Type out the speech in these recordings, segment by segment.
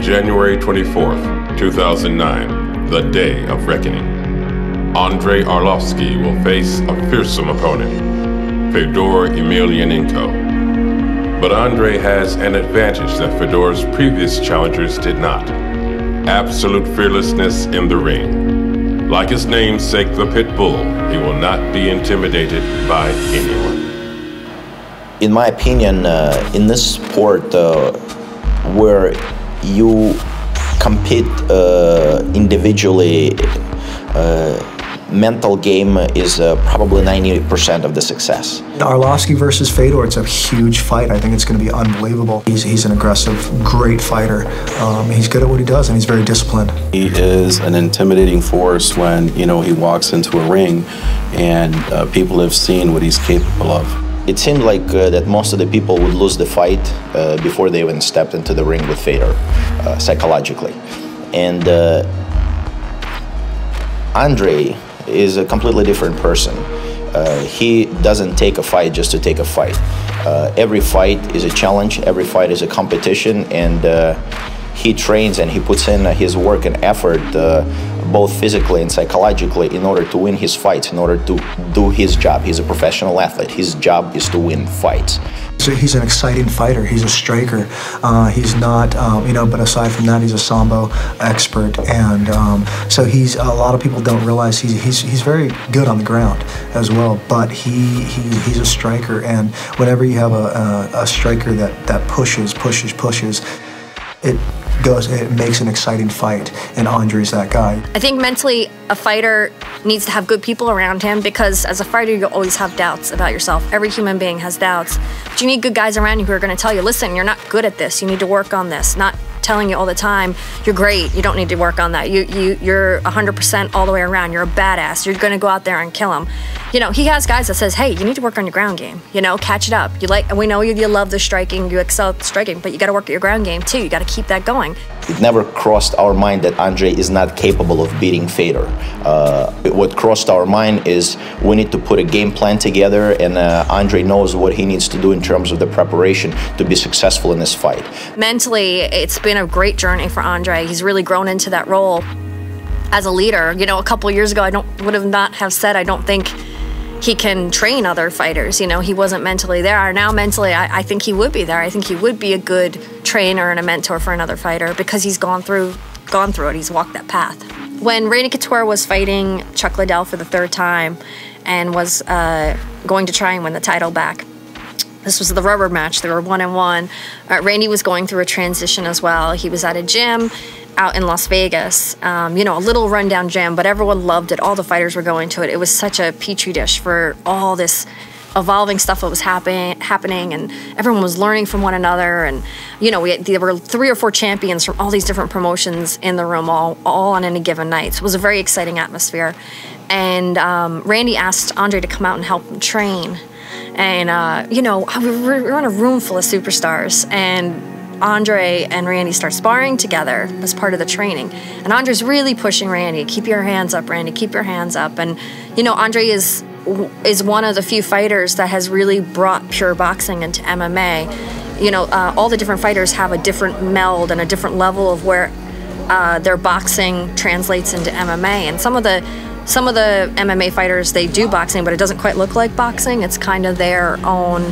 On January 24th, 2009, the day of reckoning, Andrei Arlovski will face a fearsome opponent, Fedor Emelianenko. But Andrei has an advantage that Fedor's previous challengers did not: absolute fearlessness in the ring. Like his namesake, the Pit Bull, he will not be intimidated by anyone. In my opinion, in this sport where you compete individually, mental game is probably 90% of the success. Arlovski versus Fedor, it's a huge fight. I think it's going to be unbelievable. He's an aggressive, great fighter. He's good at what he does, and he's very disciplined. He is an intimidating force when, he walks into a ring, and people have seen what he's capable of. It seemed like that most of the people would lose the fight before they even stepped into the ring with Fedor, psychologically. And Andrei is a completely different person. He doesn't take a fight just to take a fight. Every fight is a challenge, every fight is a competition, and he trains and he puts in his work and effort, both physically and psychologically, in order to win his fights, in order to do his job. He's a professional athlete. His job is to win fights. So he's an exciting fighter. He's a striker. He's not, but aside from that, he's a sambo expert, and so he's. A lot of people don't realize he's very good on the ground as well. But he's a striker, and whenever you have a striker that pushes, it makes an exciting fight, and Andrei's that guy. I think mentally a fighter needs to have good people around him, because as a fighter you always have doubts about yourself. Every human being has doubts. But you need good guys around you who are going to tell you, listen, you're not good at this, you need to work on this. Not telling you all the time, you're great, you don't need to work on that. You're 100% all the way around, you're a badass, you're going to go out there and kill him. He has guys that says, hey, you need to work on your ground game, catch it up. We know you love the striking, you excel at striking, but you got to work at your ground game too. You got to keep that going. It never crossed our mind that Andrei is not capable of beating Fedor. What crossed our mind is we need to put a game plan together, and Andrei knows what he needs to do in terms of the preparation to be successful in this fight. Mentally, it's been a great journey for Andrei. He's really grown into that role as a leader. A couple years ago, I would not have said I don't think he can train other fighters. He wasn't mentally there. Now mentally, I think he would be there. I think he would be a good trainer and a mentor for another fighter, because he's gone through it. He's walked that path. When Randy Couture was fighting Chuck Liddell for the third time and was going to try and win the title back, this was the rubber match. They were 1-1. Randy was going through a transition as well. He was at a gym out in Las Vegas, a little rundown gym, but everyone loved it. All the fighters were going to it. It was such a petri dish for all this evolving stuff that was happening, and everyone was learning from one another. And there were 3 or 4 champions from all these different promotions in the room, all on any given night. So it was a very exciting atmosphere. And Randy asked Andrei to come out and help him train. And we're in a room full of superstars, and Andrei and Randy start sparring together as part of the training. And Andrei's really pushing Randy, keep your hands up, Randy, keep your hands up. And Andrei is one of the few fighters that has really brought pure boxing into MMA. All the different fighters have a different meld and a different level of where their boxing translates into MMA. And some of the MMA fighters, they do boxing, but it doesn't quite look like boxing. It's kind of their own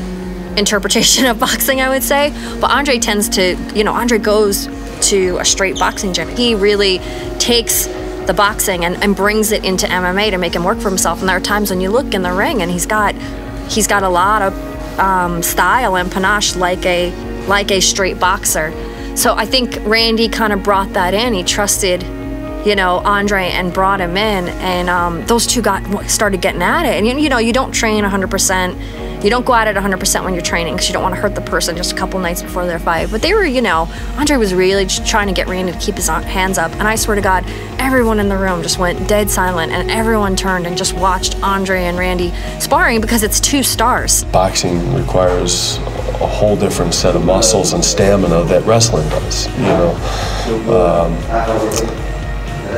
interpretation of boxing, I would say. But Andrei tends to, Andrei goes to a straight boxing gym. He really takes the boxing and brings it into MMA to make him work for himself. And there are times when you look in the ring and he's got a lot of style and panache like a straight boxer. So I think Randy kind of brought that in. He trusted Andrei and brought him in, and those two started getting at it. And you don't train 100%. You don't go at it 100% when you're training, because you don't want to hurt the person just a couple nights before their fight. But they were, Andrei was really just trying to get Randy to keep his hands up. And I swear to God, everyone in the room just went dead silent, and everyone turned and just watched Andrei and Randy sparring, because it's 2 stars. Boxing requires a whole different set of muscles and stamina that wrestling does.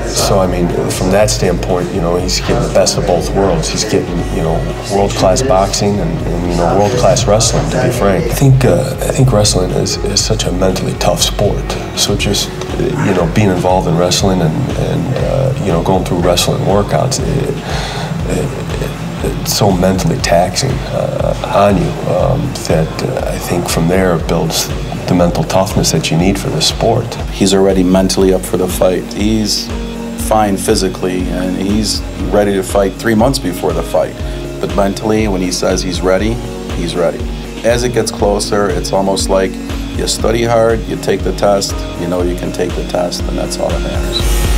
So, I mean, from that standpoint, you know, he's getting the best of both worlds. He's getting, you know, world-class boxing and you know, world-class wrestling, to be frank. I think wrestling is such a mentally tough sport. So just, you know, being involved in wrestling and you know, going through wrestling workouts, it's so mentally taxing on you that I think from there it builds the mental toughness that you need for the sport. He's already mentally up for the fight. He's fine physically, and he's ready to fight 3 months before the fight. But mentally, when he says he's ready, he's ready. As it gets closer, it's almost like you study hard, you take the test, you know you can take the test, and that's all that matters.